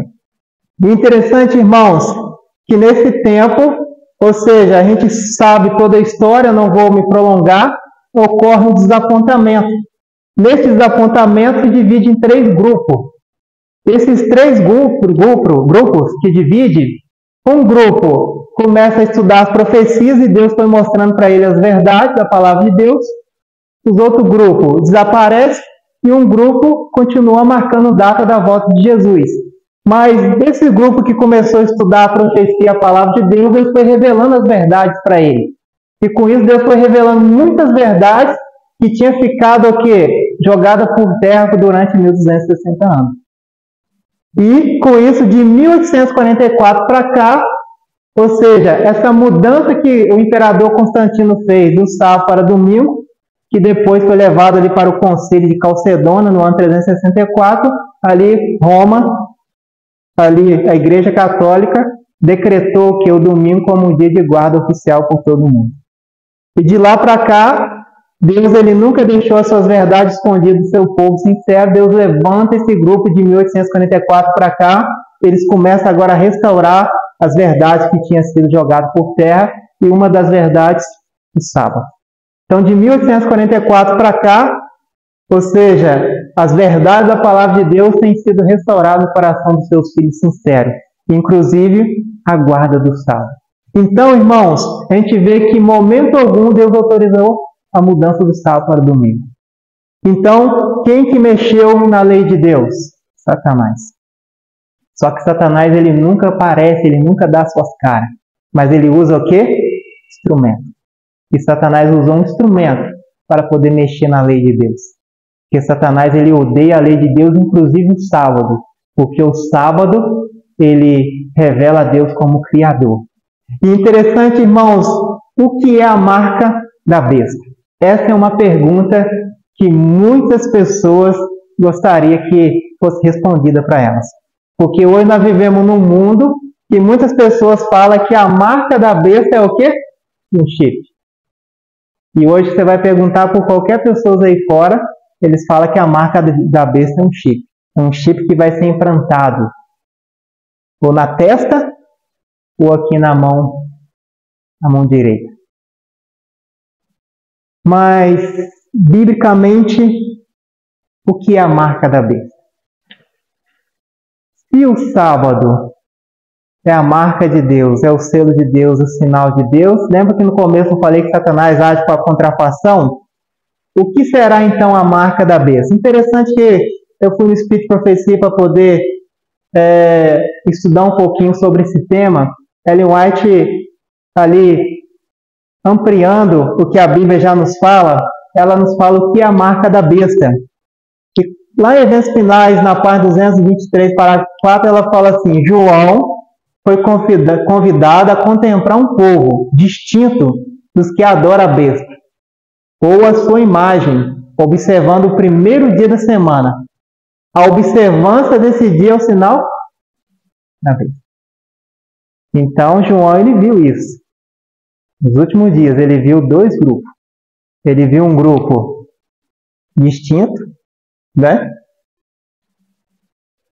E interessante, irmãos, que nesse tempo, ou seja, a gente sabe toda a história, não vou me prolongar, ocorre um desapontamento. Nesse desapontamento se divide em 3 grupos. Esses 3 grupos que dividem, um grupo começa a estudar as profecias e Deus foi mostrando para ele as verdades da palavra de Deus. Os outro grupo desaparece e um grupo continua marcando data da volta de Jesus. Mas esse grupo que começou a estudar a profecia, a palavra de Deus, Deus foi revelando as verdades para ele. E com isso Deus foi revelando muitas verdades que tinha ficado o quê? Jogada por terra durante 1.260 anos. E com isso, de 1844 para cá, ou seja, essa mudança que o imperador Constantino fez do sábado para domingo, que depois foi levado ali para o Concílio de Calcedônia no ano 364, ali Roma, ali a Igreja Católica decretou que o domingo como um dia de guarda oficial por todo mundo. E de lá para cá, Deus ele nunca deixou as suas verdades escondidas do seu povo sincero. Deus levanta esse grupo de 1844 para cá. Eles começam agora a restaurar as verdades que tinham sido jogadas por terra. E uma das verdades, o sábado. Então, de 1844 para cá, ou seja, as verdades da palavra de Deus têm sido restauradas no coração dos seus filhos sinceros. Inclusive, a guarda do sábado. Então, irmãos, a gente vê que em momento algum Deus autorizou a mudança do sábado para o domingo. Então, quem que mexeu na lei de Deus? Satanás. Só que Satanás ele nunca aparece, ele nunca dá suas caras. Mas ele usa o quê? Instrumento. E Satanás usou um instrumento para poder mexer na lei de Deus. Porque Satanás ele odeia a lei de Deus, inclusive o sábado. Porque o sábado ele revela a Deus como Criador. E interessante, irmãos, o que é a marca da besta? Essa é uma pergunta que muitas pessoas gostariam que fosse respondida para elas. Porque hoje nós vivemos num mundo que muitas pessoas falam que a marca da besta é o quê? Um chip. E hoje você vai perguntar por qualquer pessoa aí fora, eles falam que a marca da besta é um chip. É um chip que vai ser implantado ou na testa ou aqui na mão a mão direita. Mas, biblicamente, o que é a marca da besta? Se o sábado é a marca de Deus, é o selo de Deus, o sinal de Deus, lembra que no começo eu falei que Satanás age com a contrafação? O que será então a marca da besta? Interessante que eu fui no Espírito de Profecia para poder estudar um pouquinho sobre esse tema. Ellen White, ali, ampliando o que a Bíblia já nos fala, ela nos fala o que é a marca da besta. E lá em Eventos Finais, na página 223, parágrafo 4, ela fala assim: João foi convidado a contemplar um povo distinto dos que adoram a besta, ou a sua imagem, observando o primeiro dia da semana. A observância desse dia é o sinal da besta. Então, João, ele viu isso. Nos últimos dias, ele viu dois grupos. Ele viu um grupo distinto, né?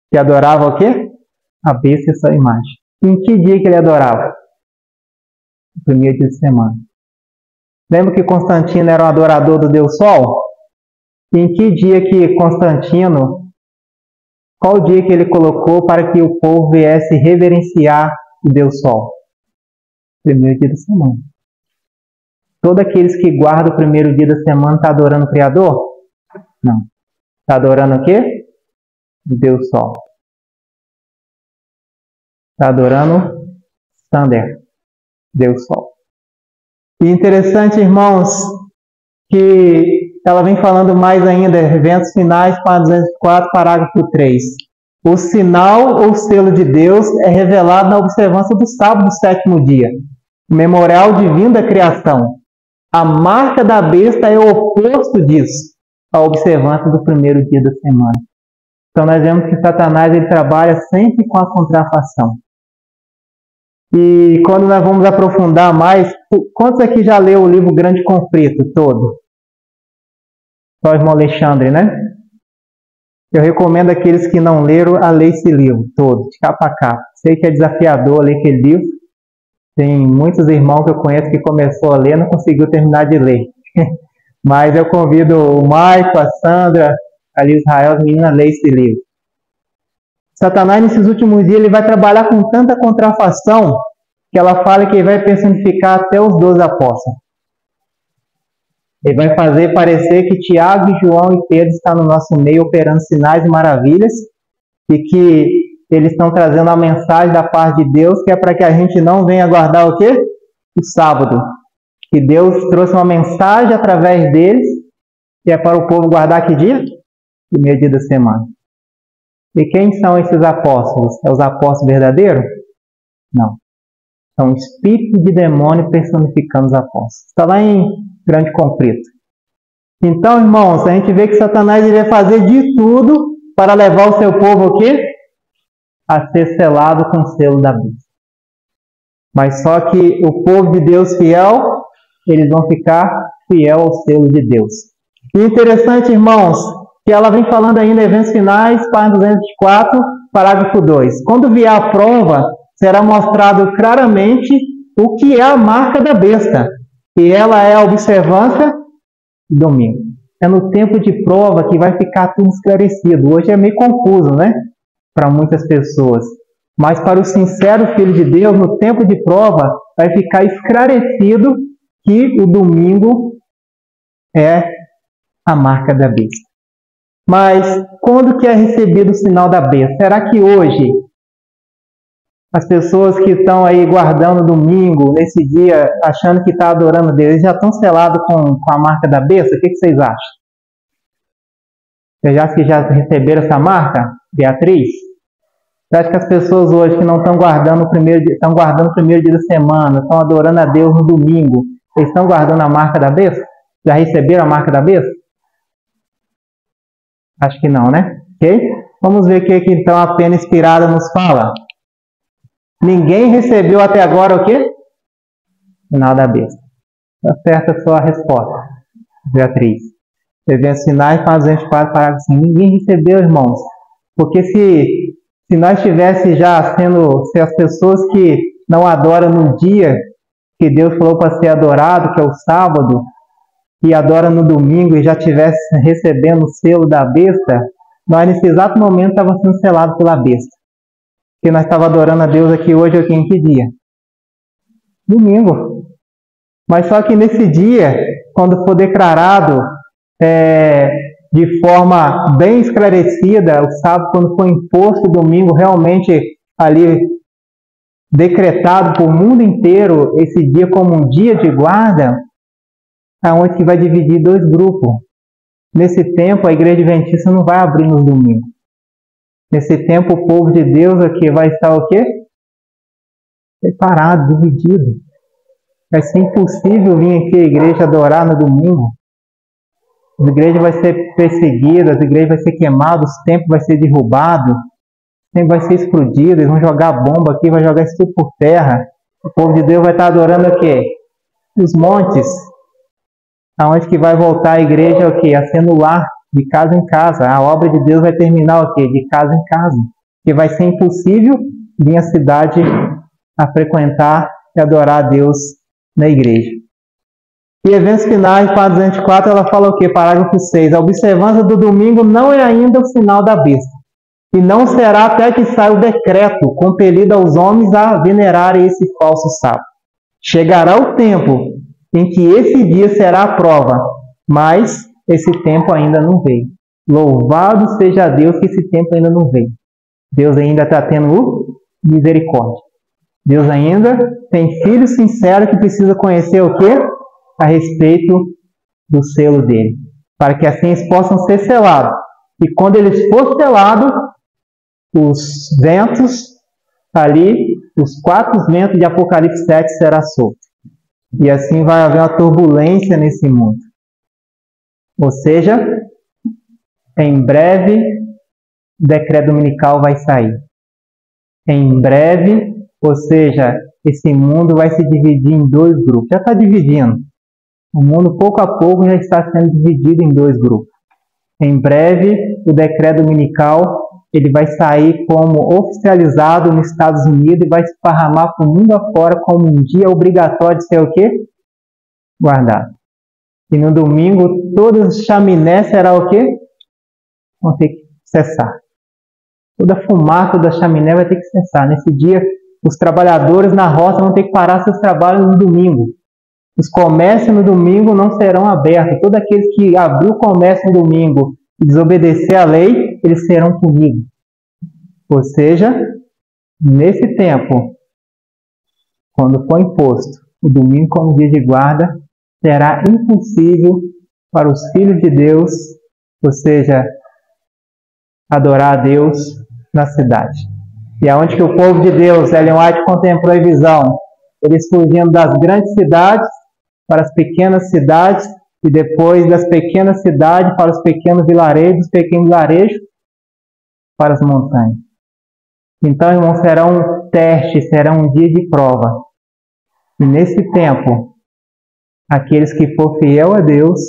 Que adorava o quê? A besta e sua imagem. Em que dia que ele adorava? No primeiro dia de semana. Lembra que Constantino era um adorador do Deus Sol? Em que dia que Constantino, qual dia que ele colocou para que o povo viesse reverenciar o Deus Sol? Primeiro dia da semana. Todos aqueles que guardam o primeiro dia da semana estão adorando o Criador? Não. Está adorando o quê? O Deus Sol. Está adorando Sander, Deus Sol. E interessante, irmãos, que ela vem falando mais ainda, Eventos Finais, página 204, parágrafo 3. O sinal ou selo de Deus é revelado na observância do sábado do sétimo dia, o memorial divino da criação. A marca da besta é o oposto disso, a observância do primeiro dia da semana. Então nós vemos que Satanás ele trabalha sempre com a contrafação. E quando nós vamos aprofundar mais, quantos aqui já leu o livro Grande Conflito todo? Só o irmão Alexandre, né? Eu recomendo aqueles que não leram a ler esse livro todo, de capa a capa. Sei que é desafiador ler aquele livro. Tem muitos irmãos que eu conheço que começou a ler e não conseguiu terminar de ler. Mas eu convido o Maico, a Sandra, ali Israel, as meninas, a ler esse livro. Satanás, nesses últimos dias, ele vai trabalhar com tanta contrafação que ela fala que ele vai personificar até os 12 apóstolos. Ele vai fazer parecer que Tiago, João e Pedro estão no nosso meio operando sinais e maravilhas e que eles estão trazendo a mensagem da parte de Deus, que é para que a gente não venha guardar o quê? O sábado. Que Deus trouxe uma mensagem através deles, que é para o povo guardar que dia? Primeiro dia da semana. E quem são esses apóstolos? É os apóstolos verdadeiros? Não. São espíritos de demônio personificando os apóstolos. Está lá em Grande Conflito. Então, irmãos, a gente vê que Satanás vai fazer de tudo para levar o seu povo o quê? A ser selado com o selo da besta. Mas só que o povo de Deus fiel, eles vão ficar fiel ao selo de Deus. E interessante, irmãos, que ela vem falando ainda em Eventos Finais, página 204, parágrafo 2. Quando vier a prova, será mostrado claramente o que é a marca da besta. E ela é a observância do domingo. É no tempo de prova que vai ficar tudo esclarecido. Hoje é meio confuso, né? Para muitas pessoas. Mas para o sincero Filho de Deus, no tempo de prova, vai ficar esclarecido que o domingo é a marca da besta. Mas quando que é recebido o sinal da besta? Será que hoje as pessoas que estão aí guardando o domingo, nesse dia, achando que está adorando Deus, já estão selados com a marca da besta? O que vocês acham? Vocês acham que já receberam essa marca, Beatriz? Você acha que as pessoas hoje que não estão guardando o primeiro dia, estão guardando o primeiro dia da semana, estão adorando a Deus no domingo, eles estão guardando a marca da besta? Já receberam a marca da besta? Acho que não, né? Ok? Vamos ver o que então a pena inspirada nos fala. Ninguém recebeu até agora o quê? Sinal da besta. Está certa a sua resposta, Beatriz. Eventos Finais, página 204, parágrafo 5. Ninguém recebeu, irmãos. Porque se nós estivéssemos já se as pessoas que não adoram no dia que que Deus falou para ser adorado, que é o sábado, e adora no domingo e já estivesse recebendo o selo da besta, nós nesse exato momento estávamos sendo selados pela besta. Porque nós estávamos adorando a Deus aqui hoje, aqui em que dia? Domingo. Mas só que nesse dia, quando for declarado de forma bem esclarecida, o sábado, quando for imposto o domingo, realmente ali decretado para o mundo inteiro esse dia como um dia de guarda, aonde que vai dividir dois grupos. Nesse tempo, a igreja adventista não vai abrir nos domingos. Nesse tempo, o povo de Deus aqui vai estar o quê? Separado, dividido. Vai ser impossível vir aqui a igreja adorar no domingo. As igrejas vão ser perseguidas, as igrejas vão ser queimadas, os templos vão ser derrubados, o templo vai ser explodido, eles vão jogar bomba aqui, vai jogar isso tudo por terra. O povo de Deus vai estar adorando o quê? Os montes. Aonde que vai voltar a igreja o quê? A ser no lar, de casa em casa. A obra de Deus vai terminar o quê? De casa em casa. Porque vai ser impossível vir a cidade a frequentar e adorar a Deus na igreja. E eventos finais, para 204, ela fala o quê? Parágrafo 6. A observância do domingo não é ainda o sinal da besta, e não será até que saia o decreto compelido aos homens a venerarem esse falso sábado. Chegará o tempo em que esse dia será a prova, mas esse tempo ainda não veio. Louvado seja Deus que esse tempo ainda não veio. Deus ainda está tendo misericórdia. Deus ainda tem filho sincero que precisa conhecer o quê? A respeito do selo dele. Para que assim eles possam ser selados. E quando eles forem selados, os ventos ali, os 4 ventos de Apocalipse 7 serão soltos. E assim vai haver uma turbulência nesse mundo. Ou seja, em breve o decreto dominical vai sair. Em breve, ou seja, esse mundo vai se dividir em 2 grupos. Já está dividindo. O mundo, pouco a pouco, já está sendo dividido em 2 grupos. Em breve, o decreto dominical ele vai sair como oficializado nos Estados Unidos e vai se esparramar para o mundo afora como um dia obrigatório de ser o quê? Guardado. E no domingo, todas as chaminés serão o quê? Vão ter que cessar. Toda a fumaça da chaminé vai ter que cessar. Nesse dia, os trabalhadores na roça vão ter que parar seus trabalhos no domingo. Os comércios no domingo não serão abertos. Todos aqueles que abriu o comércio no domingo e desobedecer à lei, eles serão punidos. Ou seja, nesse tempo, quando for imposto o domingo como dia de guarda, será impossível para os filhos de Deus, ou seja, adorar a Deus na cidade. E aonde que o povo de Deus, Ellen White contemplou a visão, eles fugindo das grandes cidades para as pequenas cidades, e depois das pequenas cidades para os pequenos vilarejos, para as montanhas. Então, irmãos, será um teste, será um dia de prova. E nesse tempo, aqueles que for fiel a Deus,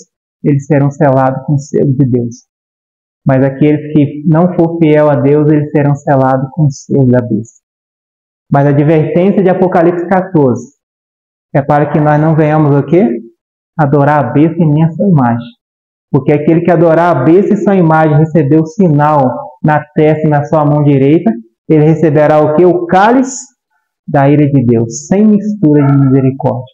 eles serão selados com o selo de Deus. Mas aqueles que não for fiel a Deus, eles serão selados com o selo da besta. Mas a advertência de Apocalipse 14 é para que nós não venhamos o quê? Adorar a besta e nem a sua imagem. Porque aquele que adorar a besta e sua imagem receber o sinal na testa e na sua mão direita, ele receberá o quê? O cálice da ira de Deus, sem mistura de misericórdia.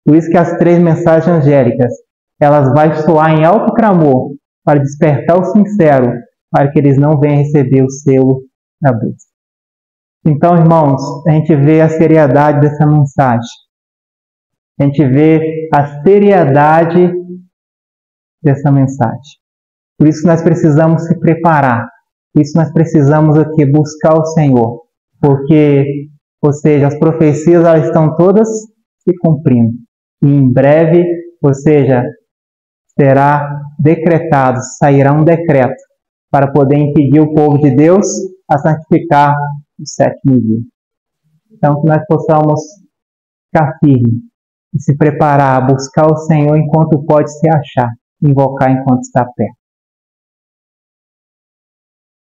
Por isso que as 3 mensagens angélicas, elas vão soar em alto clamor para despertar o sincero, para que eles não venham receber o selo da besta. Então, irmãos, a gente vê a seriedade dessa mensagem. A gente vê a seriedade dessa mensagem. Por isso nós precisamos se preparar. Por isso nós precisamos aqui buscar o Senhor. Porque, ou seja, as profecias elas estão todas se cumprindo. E em breve, ou seja, será decretado, sairá um decreto para poder impedir o povo de Deus a santificar o 7º dia. Então, que nós possamos ficar firmes e se preparar a buscar o Senhor enquanto pode se achar, invocar enquanto está perto.